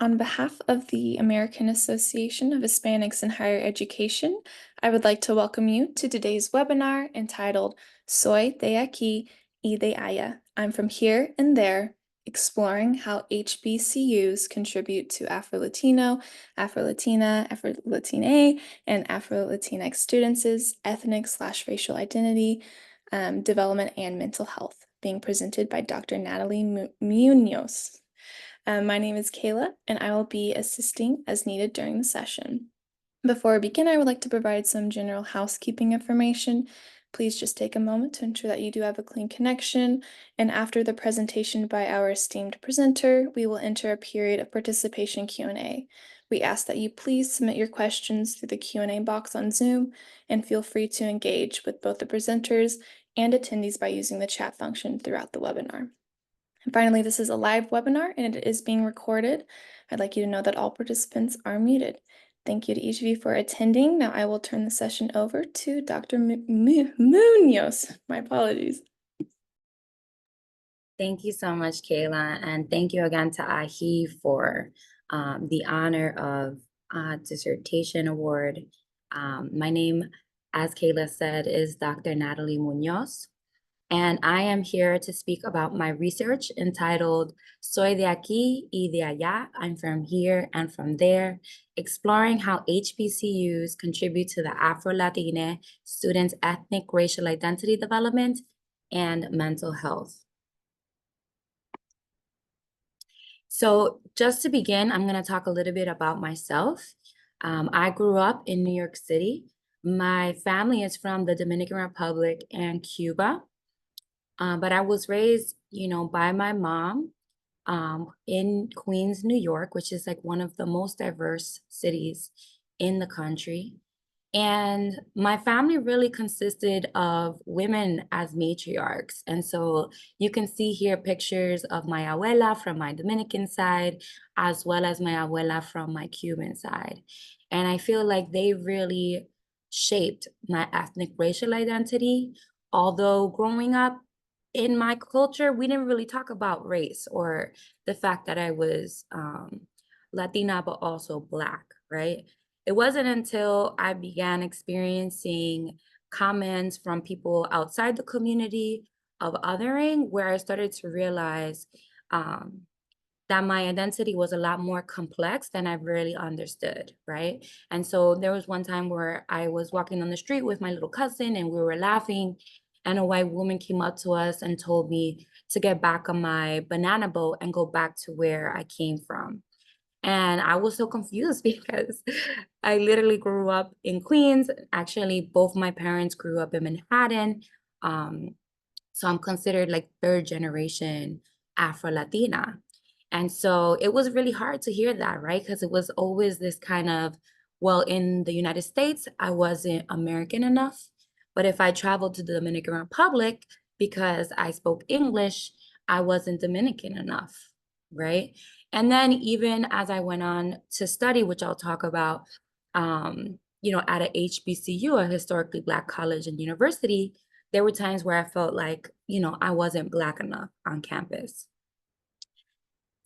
On behalf of the American Association of Hispanics in Higher Education, I would like to welcome you to today's webinar entitled Soy de Aquí y de Allá. I'm from here and there, exploring how HBCUs contribute to Afro-Latino, Afro-Latina, Afro-Latina, and Afro-Latinx students' ethnic/racial identity, development, and mental health, being presented by Dr. Natalie Munoz. My name is Kayla, and I will be assisting as needed during the session. Before I begin, I would like to provide some general housekeeping information. Please just take a moment to ensure that you do have a clean connection, and after the presentation by our esteemed presenter, we will enter a period of participation Q&A. We ask that you please submit your questions through the Q&A box on Zoom, and feel free to engage with both the presenters and attendees by using the chat function throughout the webinar. And finally, this is a live webinar and it is being recorded. I'd like you to know that all participants are muted. Thank you to each of you for attending. Now I will turn the session over to Dr. Munoz. My apologies. Thank you so much, Kayla, and thank you again to AAHHE for the honor of Dissertation Award. My name, as Kayla said, is Dr. Natalie Munoz, and I am here to speak about my research entitled Soy de Aquí y de Allá, I'm from here and from there, exploring how HBCUs contribute to the Afro-Latino students' ethnic racial identity development and mental health. So just to begin, I'm going to talk a little bit about myself. I grew up in New York City. My family is from the Dominican Republic and Cuba. But I was raised, by my mom in Queens, New York, which is like one of the most diverse cities in the country. And my family really consisted of women as matriarchs. And so you can see here pictures of my abuela from my Dominican side, as well as my abuela from my Cuban side. And I feel like they really shaped my ethnic racial identity. Although growing up, in my culture, we didn't really talk about race or the fact that I was Latina, but also Black, right? It wasn't until I began experiencing comments from people outside the community of othering where I started to realize that my identity was a lot more complex than I really understood, right? And so there was one time where I was walking on the street with my little cousin and we were laughing, and a white woman came up to us and told me to get back on my banana boat and go back to where I came from. And I was so confused because I literally grew up in Queens. Actually, both my parents grew up in Manhattan. So I'm considered like third generation Afro-Latina. And so it was really hard to hear that, right? Because it was always this kind of, well, in the United States, I wasn't American enough. But if I traveled to the Dominican Republic, because I spoke English, I wasn't Dominican enough, right? And then even as I went on to study, which I'll talk about, at a HBCU, a historically Black college and university, there were times where I felt like, I wasn't Black enough on campus.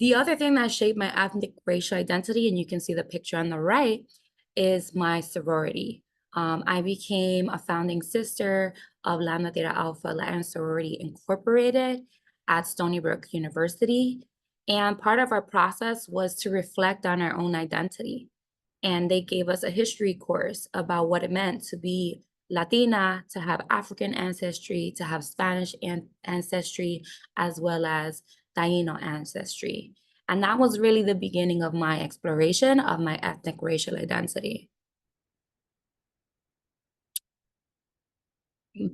The other thing that shaped my ethnic racial identity, and you can see the picture on the right, is my sorority. I became a founding sister of Lambda Theta Alpha Latin Sorority Incorporated at Stony Brook University. And part of our process was to reflect on our own identity. And they gave us a history course about what it meant to be Latina, to have African ancestry, to have Spanish ancestry, as well as Taino ancestry. And that was really the beginning of my exploration of my ethnic racial identity.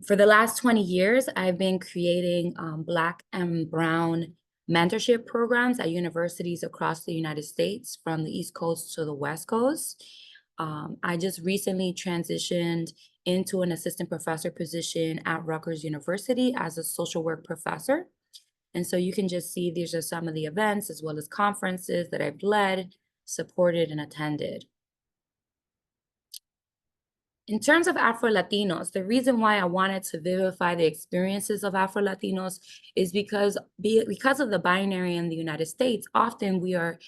For the last 20 years, I've been creating Black and Brown mentorship programs at universities across the United States, from the East Coast to the West Coast. I just recently transitioned into an assistant professor position at Rutgers University as a social work professor. And so you can just see these are some of the events as well as conferences that I've led, supported, and attended. In terms of Afro-Latinos, the reason why I wanted to vivify the experiences of Afro-Latinos is because of the binary in the United States. Often we are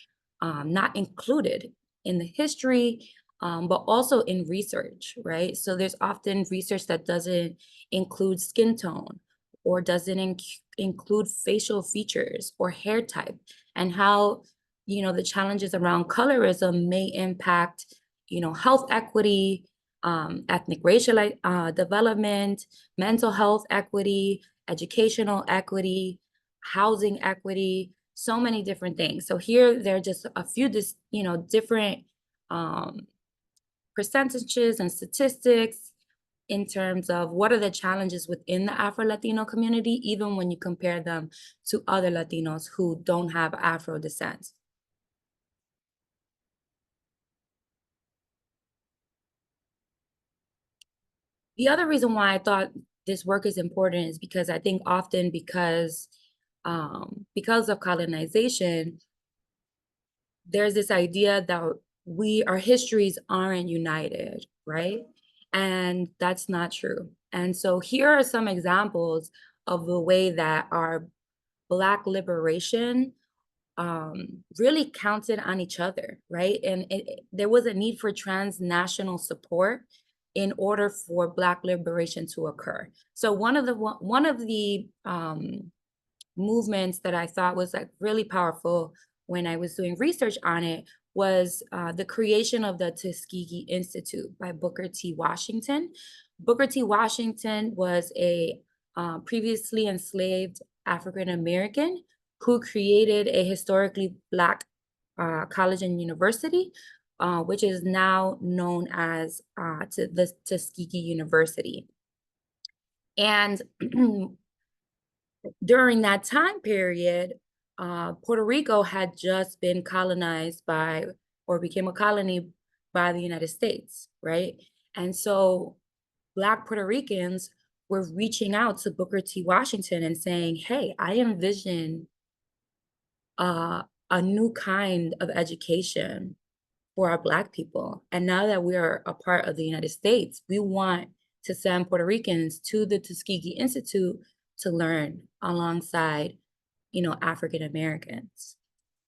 not included in the history, but also in research, right? So there's often research that doesn't include skin tone or doesn't include facial features or hair type, and how, the challenges around colorism may impact, health equity, ethnic racial development, mental health equity, educational equity, housing equity, so many different things. So here there are just a few different percentages and statistics in terms of what are the challenges within the Afro-Latino community, even when you compare them to other Latinos who don't have Afro descent. The other reason why I thought this work is important is because I think often because of colonization, there's this idea that our histories aren't united, right? And that's not true. And so here are some examples of the way that our Black liberation really counted on each other, right? And there was a need for transnational support in order for Black liberation to occur. So one of the movements that I thought was like really powerful when I was doing research on it was the creation of the Tuskegee Institute by Booker T. Washington. Booker T. Washington was a previously enslaved African American who created a historically Black college and university, which is now known as the Tuskegee University. And during that time period, Puerto Rico had just been colonized by, or became a colony by the United States, right? And so Black Puerto Ricans were reaching out to Booker T. Washington and saying, hey, I envision a new kind of education for our Black people. And now that we are a part of the United States, we want to send Puerto Ricans to the Tuskegee Institute to learn alongside, African Americans.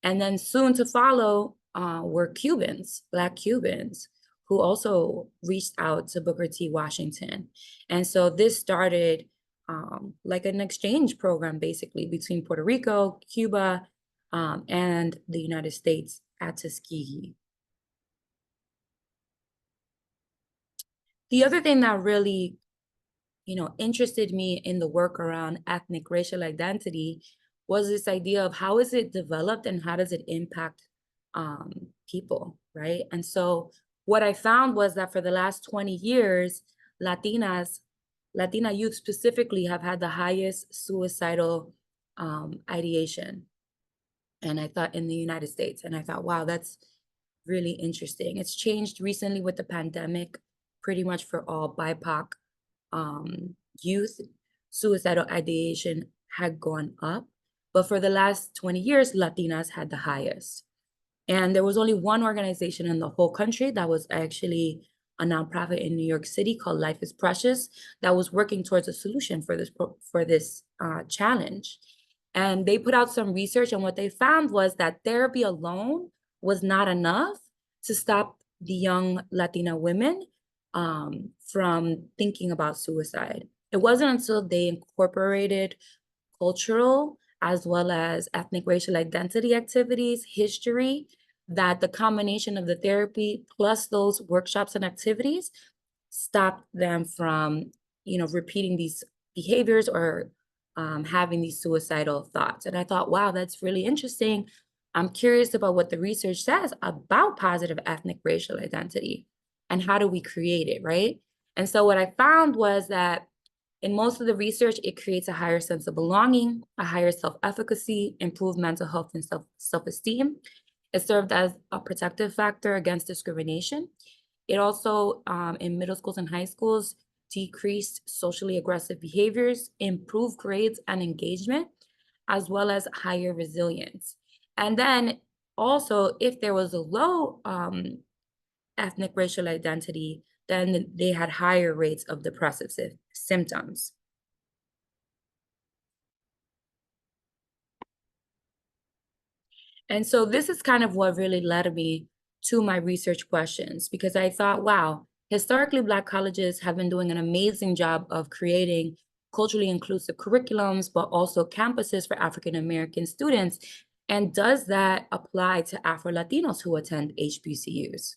And then soon to follow were Cubans, Black Cubans, who also reached out to Booker T. Washington. And so this started like an exchange program, basically, between Puerto Rico, Cuba, and the United States at Tuskegee. The other thing that really, interested me in the work around ethnic racial identity was this idea of how is it developed and how does it impact people, right? And so what I found was that for the last 20 years, Latina youth specifically have had the highest suicidal ideation. And I thought in the United States, and I thought, wow, that's really interesting. It's changed recently with the pandemic, pretty much for all BIPOC youth. Suicidal ideation had gone up, but for the last 20 years, Latinas had the highest. And there was only one organization in the whole country that was actually a nonprofit in New York City called Life is Precious that was working towards a solution for this challenge. And they put out some research, and what they found was that therapy alone was not enough to stop the young Latina women from thinking about suicide. It wasn't until they incorporated cultural as well as ethnic racial identity activities, history, that the combination of the therapy plus those workshops and activities stopped them from, repeating these behaviors or having these suicidal thoughts. And I thought, wow, that's really interesting. I'm curious about what the research says about positive ethnic racial identity and how do we create it, right? And so what I found was that in most of the research, it creates a higher sense of belonging, a higher self-efficacy, improved mental health and self-esteem. It served as a protective factor against discrimination. It also, in middle schools and high schools, decreased socially aggressive behaviors, improved grades and engagement, as well as higher resilience. And then also, if there was a low ethnic racial identity, then they had higher rates of depressive symptoms. And so this is kind of what really led me to my research questions, because I thought, wow, historically Black colleges have been doing an amazing job of creating culturally inclusive curriculums, but also campuses for African American students. And does that apply to Afro-Latinos who attend HBCUs?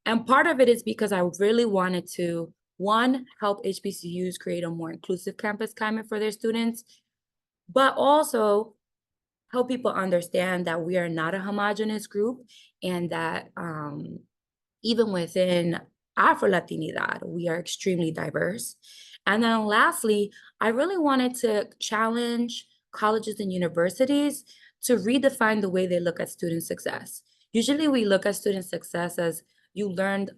And part of it is because I really wanted to, one, help HBCUs create a more inclusive campus climate for their students, but also help people understand that we are not a homogenous group, and that even within Afro-Latinidad, we are extremely diverse. And then lastly, I really wanted to challenge colleges and universities to redefine the way they look at student success. Usually we look at student success as you learned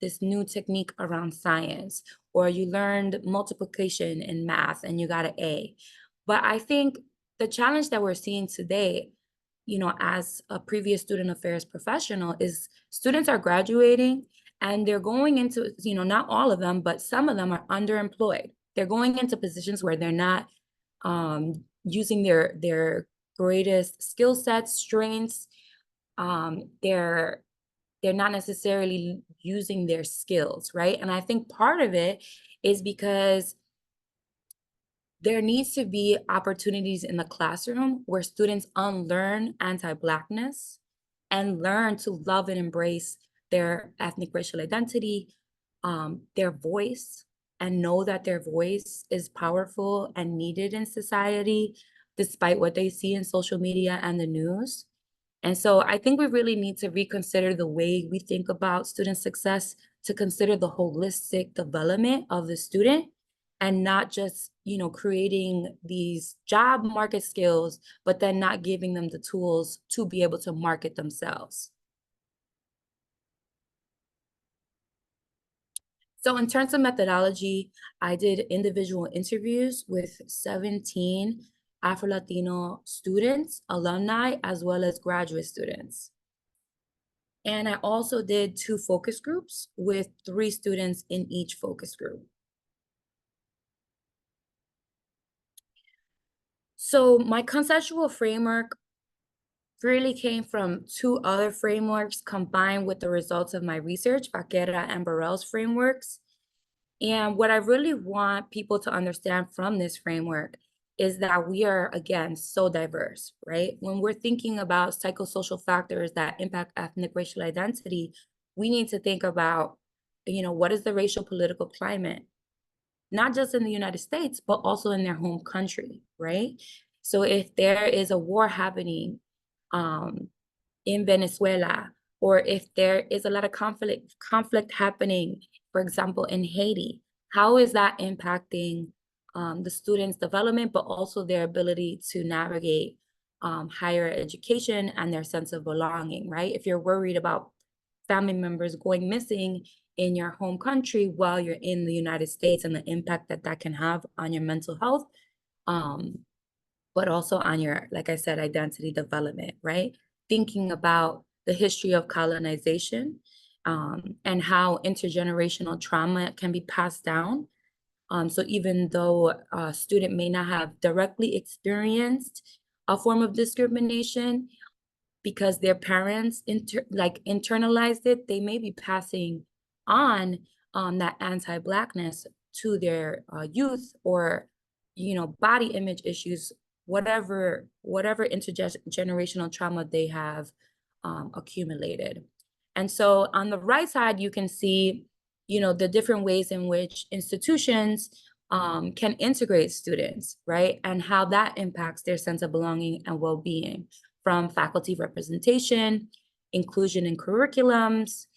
this new technique around science, or you learned multiplication in math and you got an A. But I think the challenge that we're seeing today, as a previous student affairs professional, is students are graduating and they're going into, not all of them, but some of them are underemployed. They're going into positions where they're not using their greatest skill sets, strengths. They're not necessarily using their skills, right? And I think part of it is because there needs to be opportunities in the classroom where students unlearn anti-Blackness and learn to love and embrace their ethnic racial identity, their voice, and know that their voice is powerful and needed in society, despite what they see in social media and the news. And so I think we really need to reconsider the way we think about student success, to consider the holistic development of the student, and not just, creating these job market skills, but then not giving them the tools to be able to market themselves. So in terms of methodology, I did individual interviews with 17 Afro-Latino students, alumni, as well as graduate students. And I also did 2 focus groups with 3 students in each focus group. So my conceptual framework really came from 2 other frameworks combined with the results of my research, Vaquera and Burrell's frameworks. And what I really want people to understand from this framework is that we are, again, so diverse, right? When we're thinking about psychosocial factors that impact ethnic racial identity, we need to think about, what is the racial political climate, not just in the United States, but also in their home country, right? So if there is a war happening in Venezuela, or if there is a lot of conflict happening, for example, in Haiti, how is that impacting the students' development, but also their ability to navigate higher education and their sense of belonging, right? If you're worried about family members going missing in your home country while you're in the United States, and the impact that that can have on your mental health, but also on your, like I said, identity development, right? Thinking about the history of colonization, and how intergenerational trauma can be passed down. So even though a student may not have directly experienced a form of discrimination because their parents internalized it, they may be passing on that anti-Blackness to their youth, or body image issues, whatever intergenerational trauma they have accumulated. And so on the right side, you can see the different ways in which institutions can integrate students, right? And how that impacts their sense of belonging and well-being, from faculty representation, inclusion in curriculums,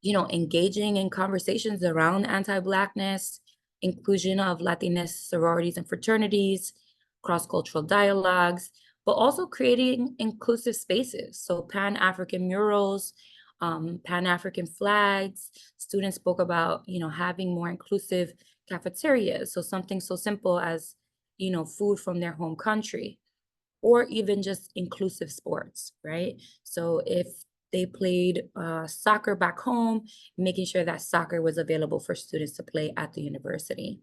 engaging in conversations around anti-Blackness, inclusion of Latinx sororities and fraternities, cross-cultural dialogues, but also creating inclusive spaces. So Pan-African murals, Pan-African flags. Students spoke about, having more inclusive cafeterias. So something so simple as, food from their home country, or even just inclusive sports, right? So if they played soccer back home, making sure that soccer was available for students to play at the university.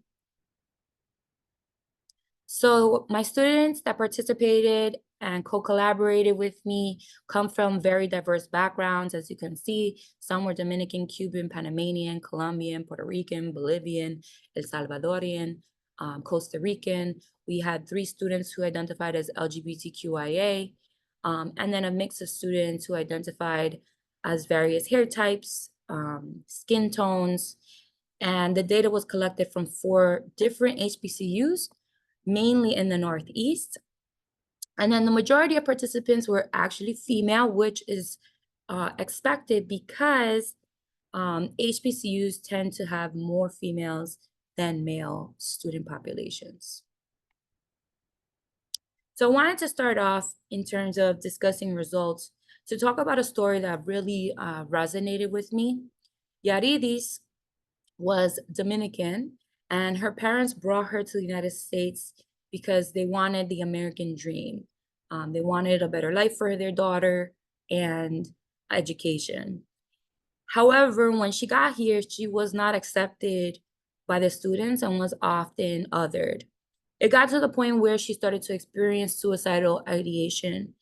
So my students that participated and co-collaborated with me come from very diverse backgrounds. As you can see, some were Dominican, Cuban, Panamanian, Colombian, Puerto Rican, Bolivian, El Salvadorian, Costa Rican. We had 3 students who identified as LGBTQIA, and then a mix of students who identified as various hair types, skin tones, and the data was collected from 4 different HBCUs, mainly in the Northeast. And then the majority of participants were actually female, which is expected because HBCUs tend to have more females than male student populations. So I wanted to start off in terms of discussing results to talk about a story that really resonated with me. Yaridis was Dominican, and her parents brought her to the United States because they wanted the American dream. They wanted a better life for their daughter and education. However, when she got here, she was not accepted by the students and was often othered. It got to the point where she started to experience suicidal ideation,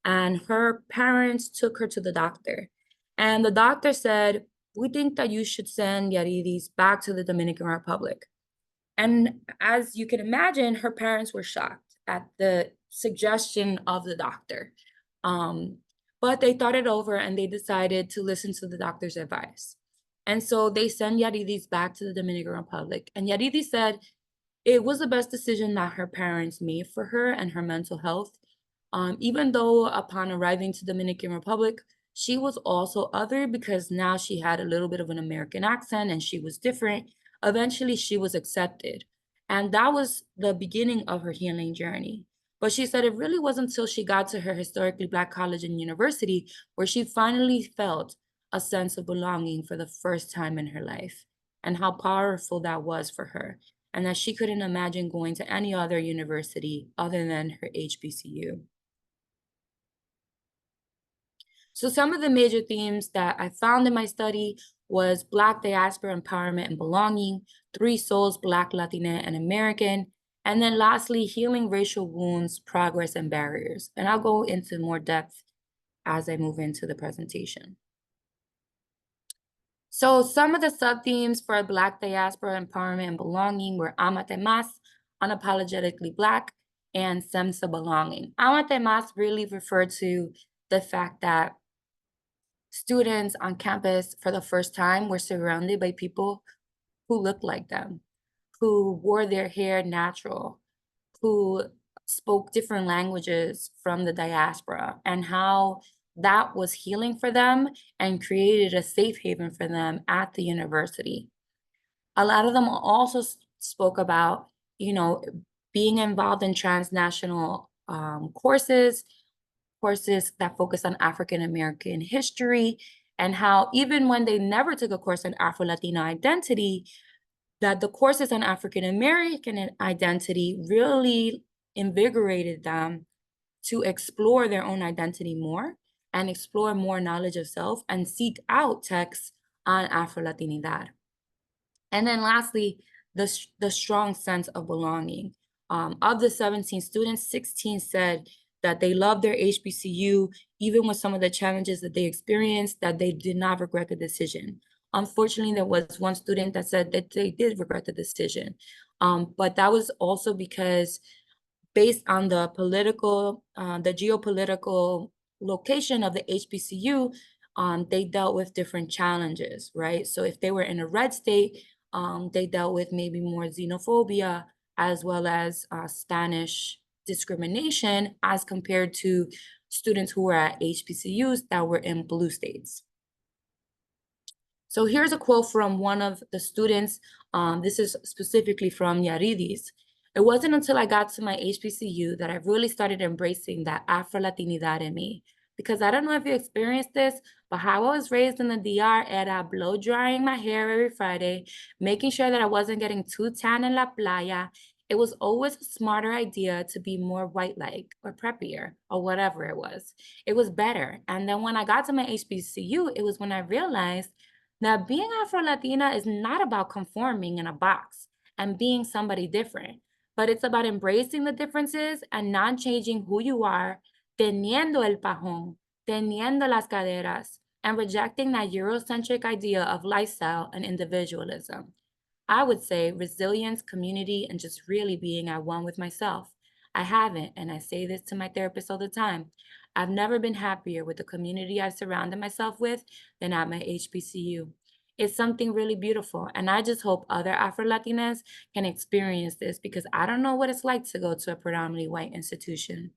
and her parents took her to the doctor. And the doctor said, "We think that you should send Yaridis back to the Dominican Republic." And as you can imagine, her parents were shocked at the suggestion of the doctor. Um, but they thought it over and they decided to listen to the doctor's advice. And so they sent Yaridis back to the Dominican Republic. And Yaridis said it was the best decision that her parents made for her and her mental health. Even though upon arriving to Dominican Republic, she was also other because now she had a little bit of an American accent and she was different. Eventually, she was accepted. And that was the beginning of her healing journey. But she said it really wasn't until she got to her historically Black college and university where she finally felt a sense of belonging for the first time in her life, and how powerful that was for her, and that she couldn't imagine going to any other university other than her HBCU. So some of the major themes that I found in my study was Black diaspora empowerment and belonging, 3 souls, Black, Latina, and American, and then lastly, healing racial wounds, progress, and barriers. And I'll go into more depth as I move into the presentation. So some of the sub-themes for Black diaspora empowerment and belonging were Amate Mas, unapologetically Black, and Sense of belonging. Amate Mas really referred to the fact that students on campus for the first time were surrounded by people who looked like them, who wore their hair natural, who spoke different languages from the diaspora, and how that was healing for them and created a safe haven for them at the university. A lot of them also spoke about, being involved in transnational courses that focus on African American history, and how even when they never took a course on Afro-Latino identity, that the courses on African American identity really invigorated them to explore their own identity more and explore more knowledge of self and seek out texts on Afro-Latinidad. And then lastly, the strong sense of belonging. Of the 17 students, 16 said that they loved their HBCU, even with some of the challenges that they experienced, that they did not regret the decision. Unfortunately, there was one student that said that they did regret the decision. But that was also because based on the geopolitical location of the HBCU, they dealt with different challenges, right? So if they were in a red state, they dealt with maybe more xenophobia as well as Spanish discrimination as compared to students who were at HBCUs that were in blue states. So here's a quote from one of the students. This is specifically from Yaridis. "It wasn't until I got to my HBCU that I really started embracing that Afro-Latinidad in me. Because I don't know if you experienced this, but how I was raised in the DR era, blow drying my hair every Friday, making sure that I wasn't getting too tan in La Playa, it was always a smarter idea to be more white-like or preppier or whatever it was. It was better. And then when I got to my HBCU, it was when I realized that being Afro-Latina is not about conforming in a box and being somebody different, but it's about embracing the differences and not changing who you are, teniendo el pajón, teniendo las caderas, and rejecting that Eurocentric idea of lifestyle and individualism. I would say resilience, community, and just really being at one with myself. I haven't, and I say this to my therapist all the time. I've never been happier with the community I've surrounded myself with than at my HBCU. It's something really beautiful, and I just hope other Afro Latinas can experience this because I don't know what it's like to go to a predominantly white institution.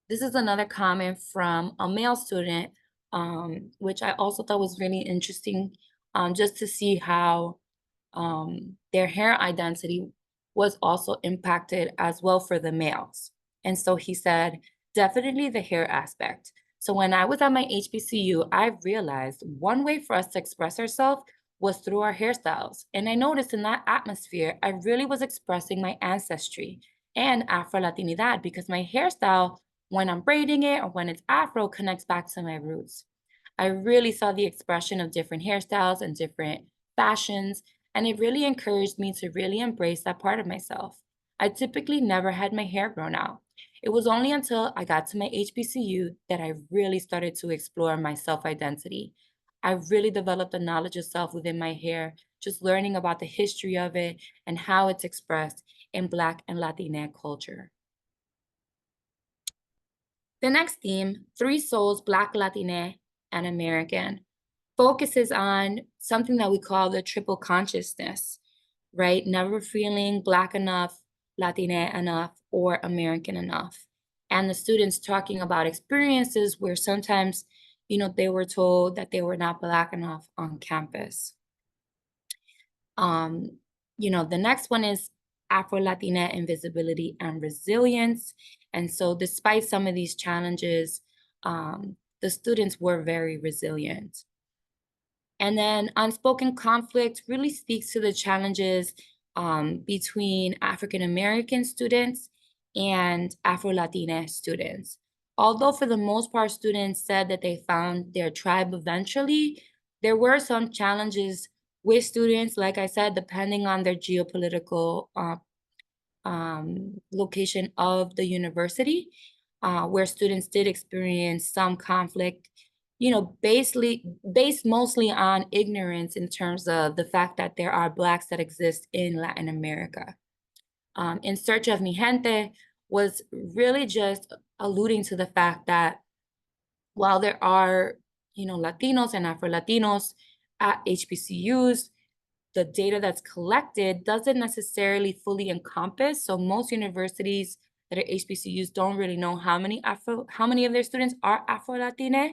This is another comment from a male student, which I also thought was really interesting, just to see how their hair identity was also impacted as well for the males. And so he said, definitely the hair aspect. So when I was at my HBCU, I realized one way for us to express ourselves was through our hairstyles. And I noticed in that atmosphere, I really was expressing my ancestry and Afro-Latinidad because my hairstyle, when I'm braiding it or when it's Afro, connects back to my roots. I really saw the expression of different hairstyles and different fashions, and it really encouraged me to really embrace that part of myself. I typically never had my hair grown out. It was only until I got to my HBCU that I really started to explore my self identity. I really developed a knowledge of self within my hair, just learning about the history of it and how it's expressed in Black and Latina culture. The next theme, Three Souls, Black, Latina, and American, focuses on something that we call the triple consciousness, right? Never feeling Black enough, Latina enough, or American enough. And the students talking about experiences where sometimes, they were told that they were not Black enough on campus. The next one is Afro-Latina invisibility and resilience. And so despite some of these challenges, the students were very resilient. And then unspoken conflict really speaks to the challenges between African American students and Afro-Latina students. Although for the most part, students said that they found their tribe eventually, there were some challenges with students, like I said, depending on their geopolitical location of the university, where students did experience some conflict, based mostly on ignorance in terms of the fact that there are Blacks that exist in Latin America. In Search of Mi Gente was really just alluding to the fact that while there are, Latinos and Afro-Latinos at HBCUs, the data that's collected doesn't necessarily fully encompass. So most universities that are HBCUs don't really know how many of their students are Afro-Latina.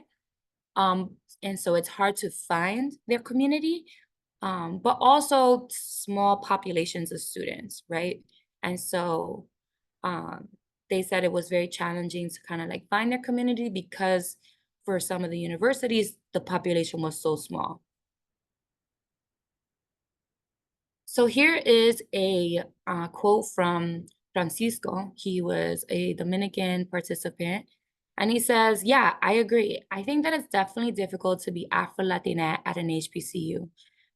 And so it's hard to find their community, but also small populations of students, right? And so they said it was very challenging to kind of like find their community because for some of the universities, the population was so small. So here is a quote from Francisco. He was a Dominican participant. And he says, yeah, I agree. I think that it's definitely difficult to be Afro-Latina at an HBCU.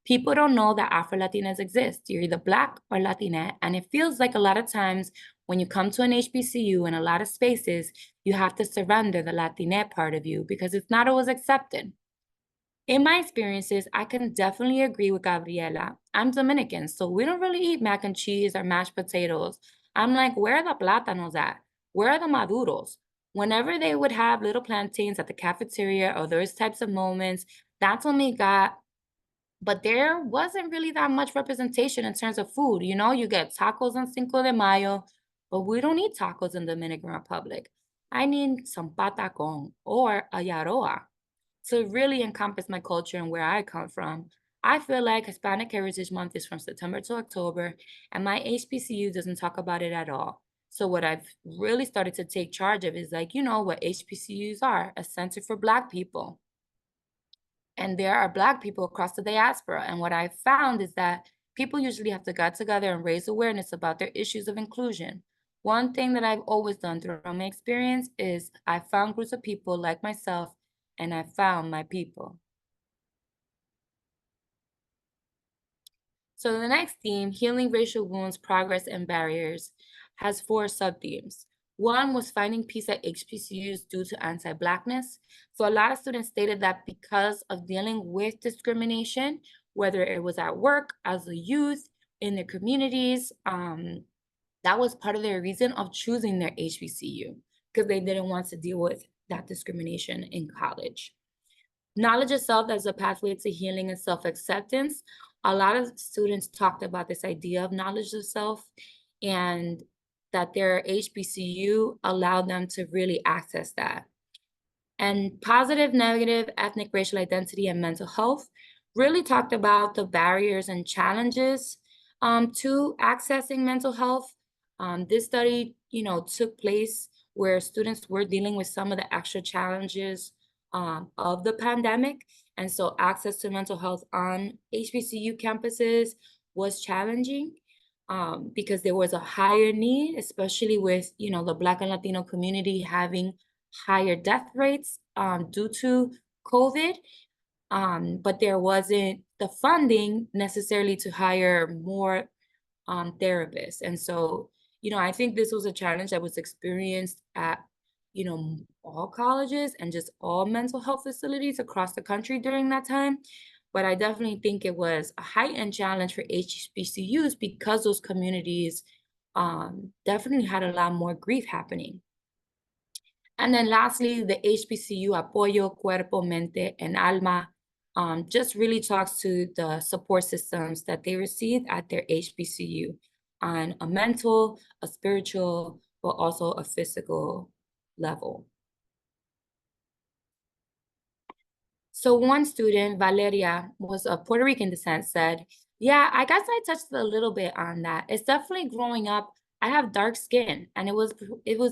People don't know that Afro-Latinas exist. You're either Black or Latina. And it feels like a lot of times when you come to an HBCU in a lot of spaces, you have to surrender the Latina part of you because it's not always accepted. In my experiences, I can definitely agree with Gabriela. I'm Dominican, so we don't really eat mac and cheese or mashed potatoes. I'm like, where are the plátanos at? Where are the maduros? Whenever they would have little plantains at the cafeteria or those types of moments, that's when we got, but there wasn't really that much representation in terms of food. You get tacos on Cinco de Mayo, but we don't eat tacos in the Dominican Republic. I need some patacon or a yaroa to really encompass my culture and where I come from. I feel like Hispanic Heritage Month is from September to October, and my HBCU doesn't talk about it at all. So what I've really started to take charge of is like, what HBCUs are, a center for Black people. And there are Black people across the diaspora. And what I found is that people usually have to get together and raise awareness about their issues of inclusion. One thing that I've always done throughout my experience is I found groups of people like myself and I found my people. So the next theme, Healing Racial Wounds, Progress and Barriers, has 4 sub-themes. One was finding peace at HBCUs due to anti-Blackness. So a lot of students stated that because of dealing with discrimination, whether it was at work, as a youth, in their communities, that was part of their reason of choosing their HBCU, because they didn't want to deal with that discrimination in college. Knowledge of self as a pathway to healing and self-acceptance. A lot of students talked about this idea of knowledge of self and that their HBCU allowed them to really access that. And positive, negative, ethnic, racial identity, and mental health really talked about the barriers and challenges to accessing mental health. This study, took place where students were dealing with some of the extra challenges of the pandemic. And so access to mental health on HBCU campuses was challenging because there was a higher need, especially with, the Black and Latino community having higher death rates due to COVID. But there wasn't the funding necessarily to hire more therapists. And so, I think this was a challenge that was experienced at, all colleges and just all mental health facilities across the country during that time. But I definitely think it was a heightened challenge for HBCUs because those communities definitely had a lot more grief happening. And then lastly, the HBCU Apoyo, Cuerpo, Mente, and Alma just really talks to the support systems that they receive at their HBCU on a mental, a spiritual, but also a physical level. So one student, Valeria, was of Puerto Rican descent, said, yeah, I guess I touched a little bit on that. It's definitely growing up. I have dark skin, and it was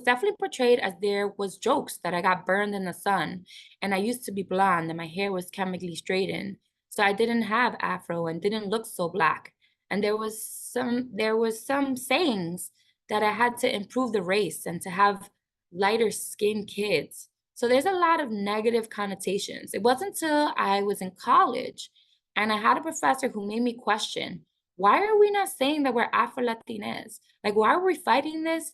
definitely portrayed as there was jokes that I got burned in the sun, and I used to be blonde and my hair was chemically straightened. So I didn't have afro and didn't look so Black. And there was some sayings that I had to improve the race and to have lighter skinned kids. So there's a lot of negative connotations. It wasn't until I was in college and I had a professor who made me question, why are we not saying that we're Afro-Latinas? Like, why are we fighting this?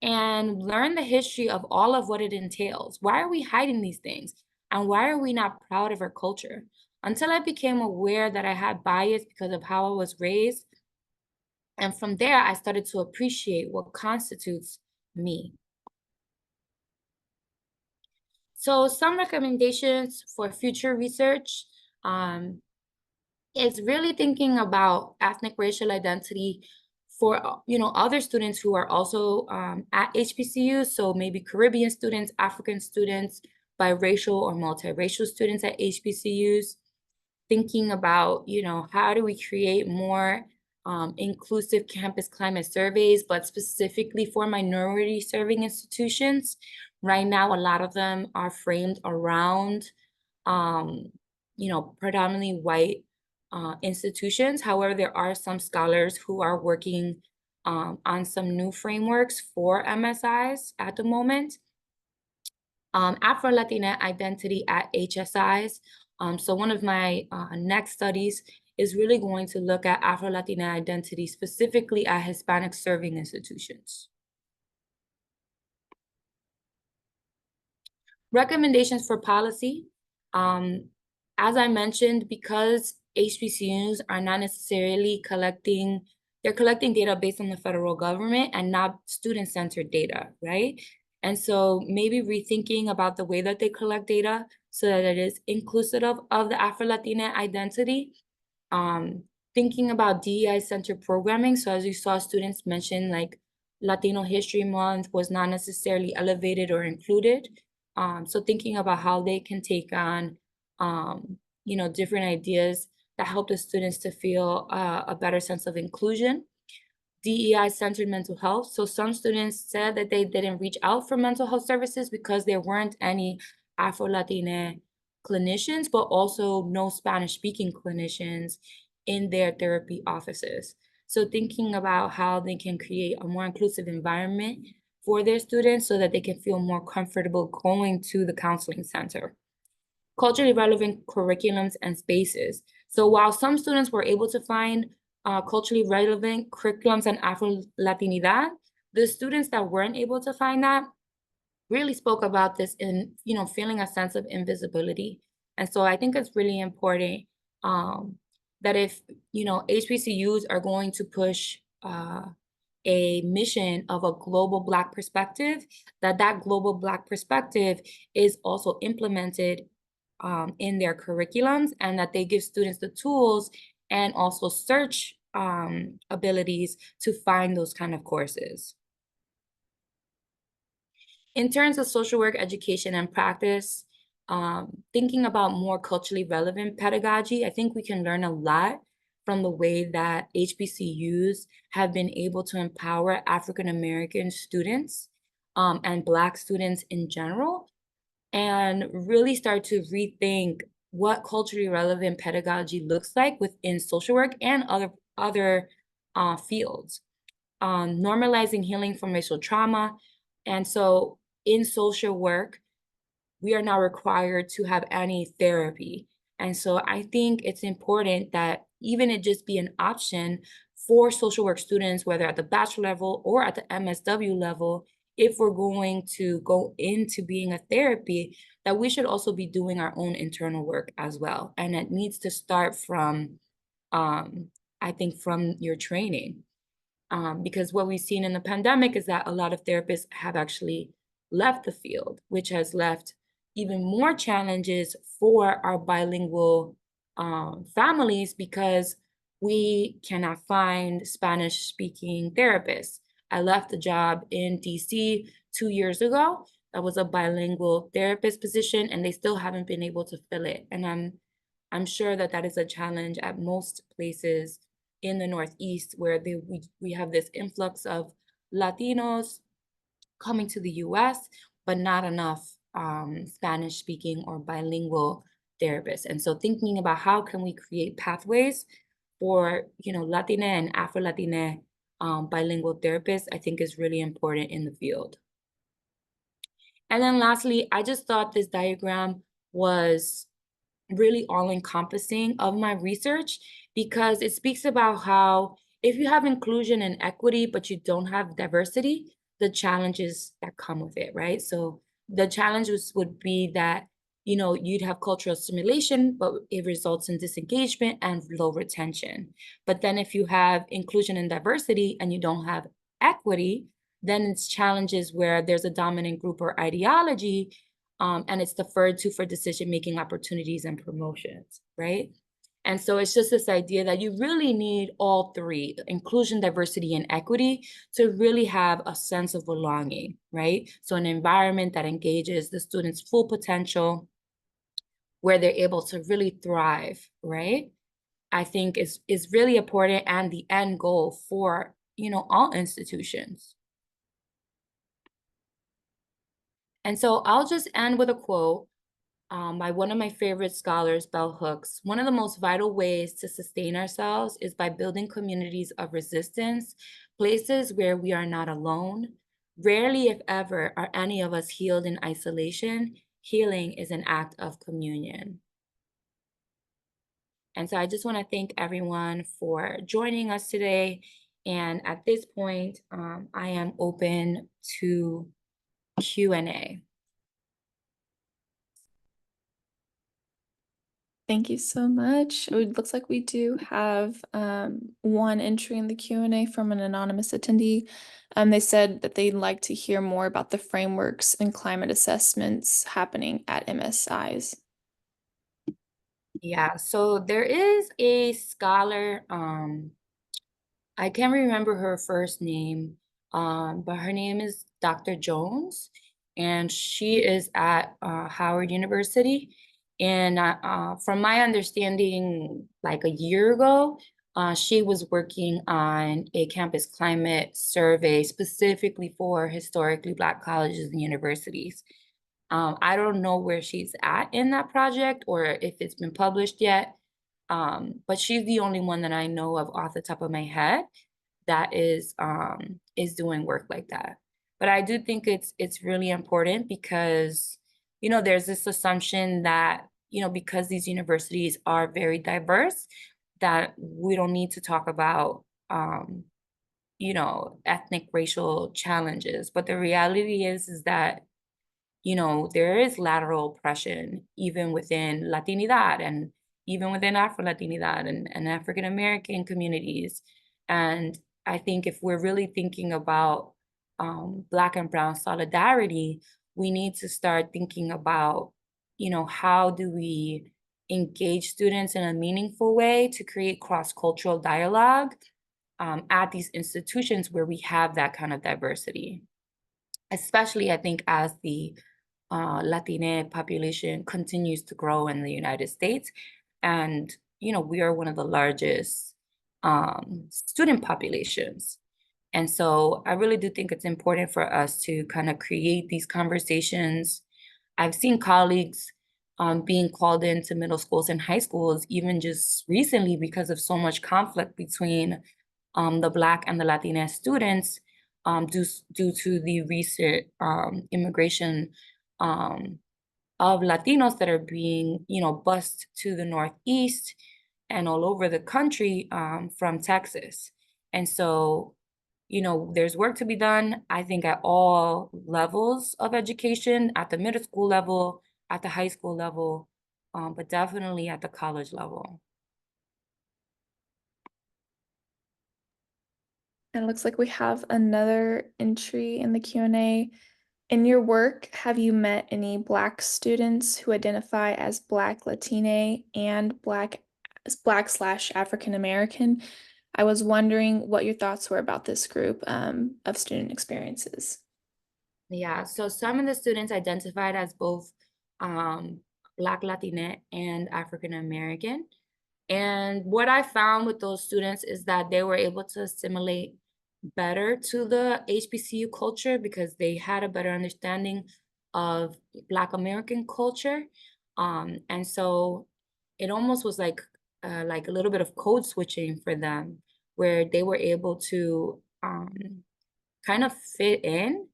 And learn the history of all of what it entails. Why are we hiding these things? And why are we not proud of our culture? Until I became aware that I had bias because of how I was raised. And from there, I started to appreciate what constitutes me. So some recommendations for future research is really thinking about ethnic racial identity for other students who are also at HBCUs. So maybe Caribbean students, African students, biracial or multiracial students at HBCUs. Thinking about how do we create more inclusive campus climate surveys, but specifically for minority serving institutions. Right now, a lot of them are framed around, predominantly white institutions. However, there are some scholars who are working on some new frameworks for MSIs at the moment. Afro-Latina identity at HSIs. So one of my next studies is really going to look at Afro-Latina identity specifically at Hispanic serving institutions. Recommendations for policy. As I mentioned, because HBCUs are not necessarily they're collecting data based on the federal government and not student-centered data, right? And so maybe rethinking about the way that they collect data so that it is inclusive of the Afro-Latina identity. Thinking about DEI-centered programming. So as you saw, students mention like Latino History Month was not necessarily elevated or included. So thinking about how they can take on, different ideas that help the students to feel a better sense of inclusion. DEI-centered mental health. So some students said that they didn't reach out for mental health services because there weren't any Afro-Latina clinicians, but also no Spanish-speaking clinicians in their therapy offices. So thinking about how they can create a more inclusive environment for their students so that they can feel more comfortable going to the counseling center. Culturally relevant curriculums and spaces. So while some students were able to find culturally relevant curriculums and Afro-Latinidad, the students that weren't able to find that really spoke about this in, feeling a sense of invisibility. And so I think it's really important that if, HBCUs are going to push a mission of a global Black perspective, that global Black perspective is also implemented in their curriculums, and that they give students the tools and also search abilities to find those kind of courses. In terms of social work education and practice, thinking about more culturally relevant pedagogy, I think we can learn a lot from the way that HBCUs have been able to empower African American students and Black students in general, and really start to rethink what culturally relevant pedagogy looks like within social work and other fields. Normalizing healing from racial trauma. And so in social work, we are now required to have any therapy. And so I think it's important that even it just be an option for social work students, whether at the bachelor level or at the MSW level, if we're going to go into being a therapy, that we should also be doing our own internal work as well. And it needs to start from, I think, from your training. Because what we've seen in the pandemic is that a lot of therapists have actually left the field, which has left even more challenges for our bilingual families, because we cannot find Spanish-speaking therapists. I left the job in DC 2 years ago. That was a bilingual therapist position, and they still haven't been able to fill it. And I'm sure that that is a challenge at most places in the Northeast, where we have this influx of Latinos coming to the US, but not enough Spanish speaking or bilingual therapists. And so thinking about how can we create pathways for, Latina and Afro-Latina bilingual therapists, I think is really important in the field. And then lastly, I just thought this diagram was really all-encompassing of my research, because it speaks about how if you have inclusion and equity, but you don't have diversity, the challenges that come with it, right? So the challenges would be that, you'd have cultural assimilation, but it results in disengagement and low retention. But then if you have inclusion and diversity and you don't have equity, then it's challenges where there's a dominant group or ideology, and it's deferred to for decision-making opportunities and promotions, right? And so it's just this idea that you really need all three, inclusion, diversity, and equity, to really have a sense of belonging, right? So an environment that engages the students' full potential, where they're able to really thrive, right? I think is really important, and the end goal for, all institutions. And so I'll just end with a quote by one of my favorite scholars, Bell Hooks. One of the most vital ways to sustain ourselves is by building communities of resistance, places where we are not alone. Rarely, if ever, are any of us healed in isolation. Healing is an act of communion. And so I just want to thank everyone for joining us today. And at this point, I am open to Q&A. Thank you so much. It looks like we do have one entry in the Q&A from an anonymous attendee. They said that they'd like to hear more about the frameworks and climate assessments happening at MSIs. Yeah, so there is a scholar, I can't remember her first name, but her name is Dr. Jones, and she is at Howard University. And from my understanding, like a year ago, she was working on a campus climate survey specifically for historically Black colleges and universities. I don't know where she's at in that project or if it's been published yet, but she's the only one that I know of off the top of my head that is doing work like that. But I do think it's really important because, there's this assumption that, because these universities are very diverse, that we don't need to talk about, ethnic racial challenges. But the reality is that, there is lateral oppression even within Latinidad and even within Afro-Latinidad and African American communities. And I think if we're really thinking about Black and Brown solidarity, we need to start thinking about, how do we engage students in a meaningful way to create cross-cultural dialogue at these institutions where we have that kind of diversity. Especially, I think, as the Latina population continues to grow in the United States. And, we are one of the largest student populations. And so I really do think it's important for us to kind of create these conversations. I've seen colleagues being called into middle schools and high schools, even just recently, because of so much conflict between the Black and the Latina students due to the recent immigration of Latinos that are being, bused to the Northeast and all over the country from Texas. And so, there's work to be done, I think, at all levels of education, at the middle school level, at the high school level, but definitely at the college level. And it looks like we have another entry in the Q&A. In your work, have you met any Black students who identify as Black Latina and Black / African American? I was wondering what your thoughts were about this group of student experiences. Yeah, so some of the students identified as both Black Latina and African American. And what I found with those students is that they were able to assimilate better to the HBCU culture because they had a better understanding of Black American culture. And so it almost was like a little bit of code switching for them, where they were able to kind of fit in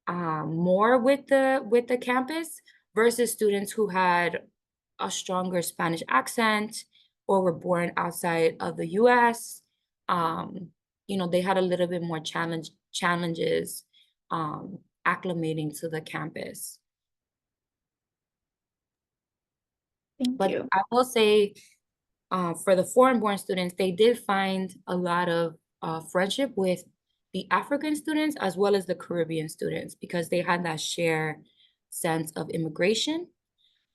more with the campus versus students who had a stronger Spanish accent or were born outside of the US. They had a little bit more challenges acclimating to the campus. Thank But you. I will say, for the foreign-born students, they did find a lot of friendship with the African students as well as the Caribbean students because they had that shared sense of immigration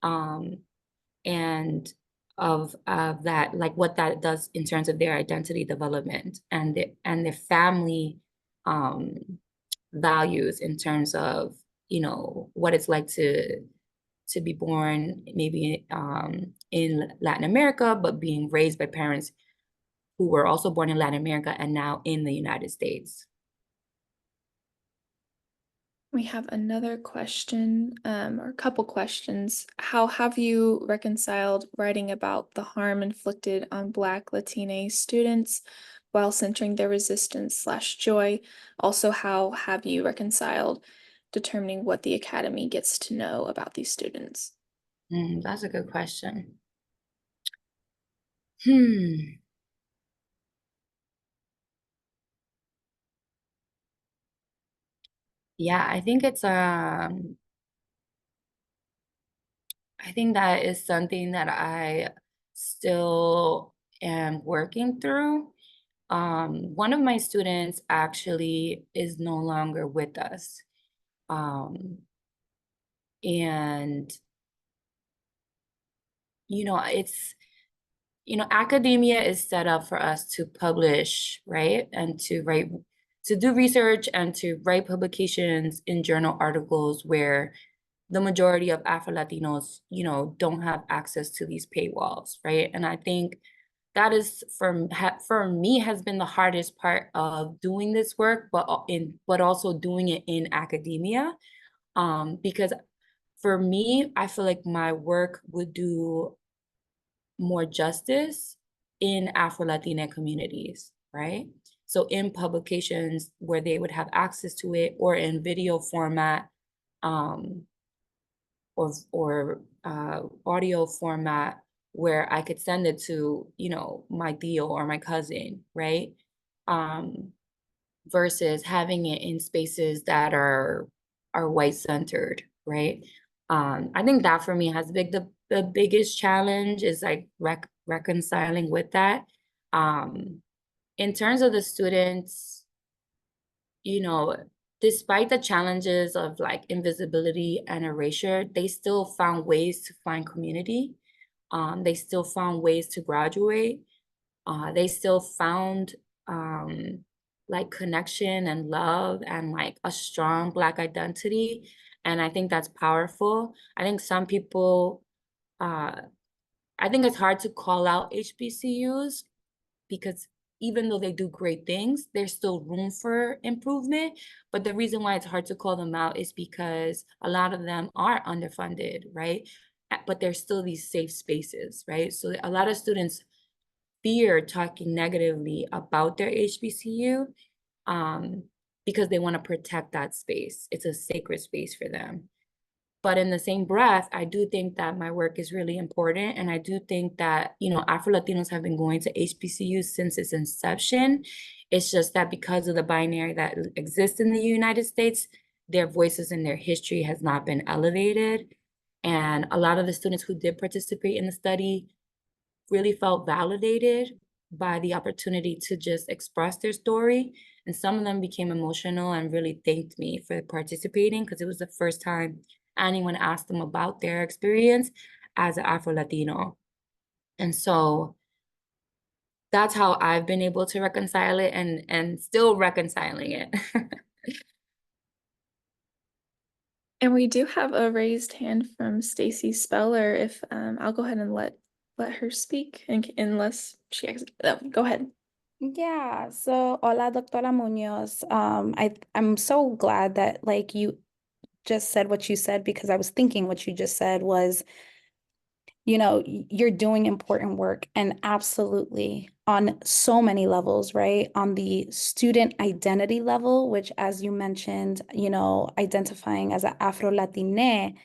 and of that, like what that does in terms of their identity development and their family values in terms of, what it's like to be born maybe in Latin America, but being raised by parents who were also born in Latin America and now in the United States. We have another question, or a couple questions. How have you reconciled writing about the harm inflicted on Black Latina students while centering their resistance / joy? Also, how have you reconciled determining what the Academy gets to know about these students? That's a good question. Yeah, I think I think that is something that I still am working through. One of my students actually is no longer with us. And it's academia is set up for us to publish, right? And to do research and to write publications in journal articles where the majority of Afro-Latinos, don't have access to these paywalls, right? And I think that is for me has been the hardest part of doing this work, but also doing it in academia, because for me, I feel like my work would do more justice in Afro-Latina communities, right? So in publications where they would have access to it, or in video format, or audio format, where I could send it to, my tío or my cousin, right? Versus having it in spaces that are white centered, right? I think that for me has the biggest challenge is like reconciling with that. In terms of the students, you know, despite the challenges of like invisibility and erasure, they still found ways to find community. They still found ways to graduate. They still found like connection and love and like a strong Black identity. And I think that's powerful. I think some people, uh, I think it's hard to call out HBCUs because even though they do great things, there's still room for improvement. But the reason why it's hard to call them out is because a lot of them are underfunded, right? But there's still these safe spaces, right? So a lot of students fear talking negatively about their HBCU because they want to protect that space. It's a sacred space for them. But in the same breath, I do think that my work is really important. And I do think that, Afro-Latinos have been going to HBCUs since its inception. It's just that because of the binary that exists in the United States, their voices and their history has not been elevated. And a lot of the students who did participate in the study really felt validated by the opportunity to just express their story. And some of them became emotional and really thanked me for participating because it was the first time anyone asked them about their experience as an Afro-Latino. And so that's how I've been able to reconcile it and still reconciling it. And we do have a raised hand from Stacy Speller. If I'll go ahead and let her speak, and unless she go ahead. Yeah, so hola, doctora Munoz. I'm so glad that like you just said what you said because I was thinking what you just said was, you're doing important work and absolutely on so many levels, right? On the student identity level, which as you mentioned, identifying as an Afro-Latine,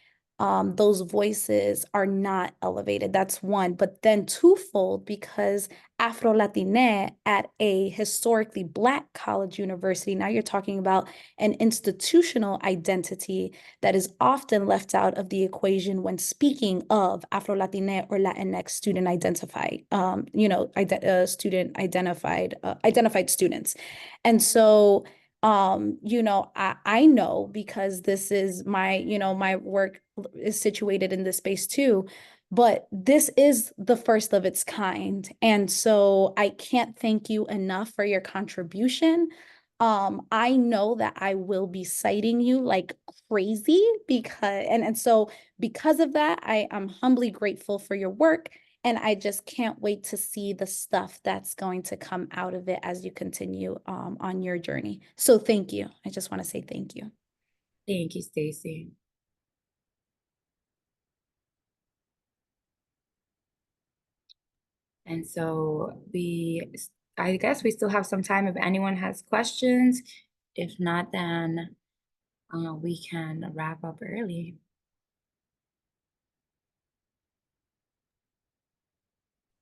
those voices are not elevated. That's one, but then twofold because Afro-Latine at a historically Black college university, now you're talking about an institutional identity that is often left out of the equation when speaking of Afro-Latine or Latinx student identified, student identified students. And so, I know because this is my work is situated in this space too, but this is the first of its kind. And so I can't thank you enough for your contribution. I know that I will be citing you like crazy because of that, I am humbly grateful for your work. And I just can't wait to see the stuff that's going to come out of it as you continue on your journey. So thank you. I just want to say thank you. Thank you, Stacy. And so I guess we still have some time if anyone has questions. If not, then we can wrap up early.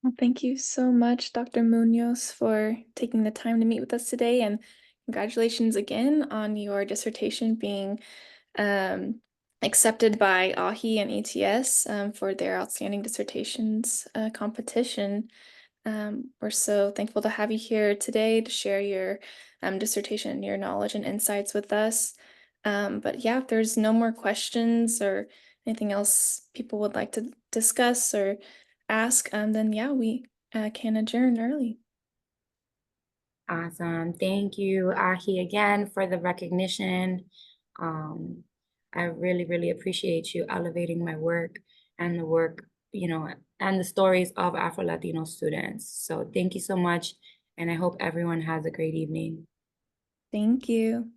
Well, thank you so much, Dr. Munoz, for taking the time to meet with us today, and congratulations again on your dissertation being accepted by AAHHE and ETS for their outstanding dissertations competition. We're so thankful to have you here today to share your dissertation and your knowledge and insights with us. But yeah, if there's no more questions or anything else people would like to discuss or ask, then yeah, we can adjourn early. Awesome. Thank you, Ahi, again for the recognition. Um, I really, really appreciate you elevating my work and the work, and the stories of Afro-Latino students. So thank you so much. And I hope everyone has a great evening. Thank you.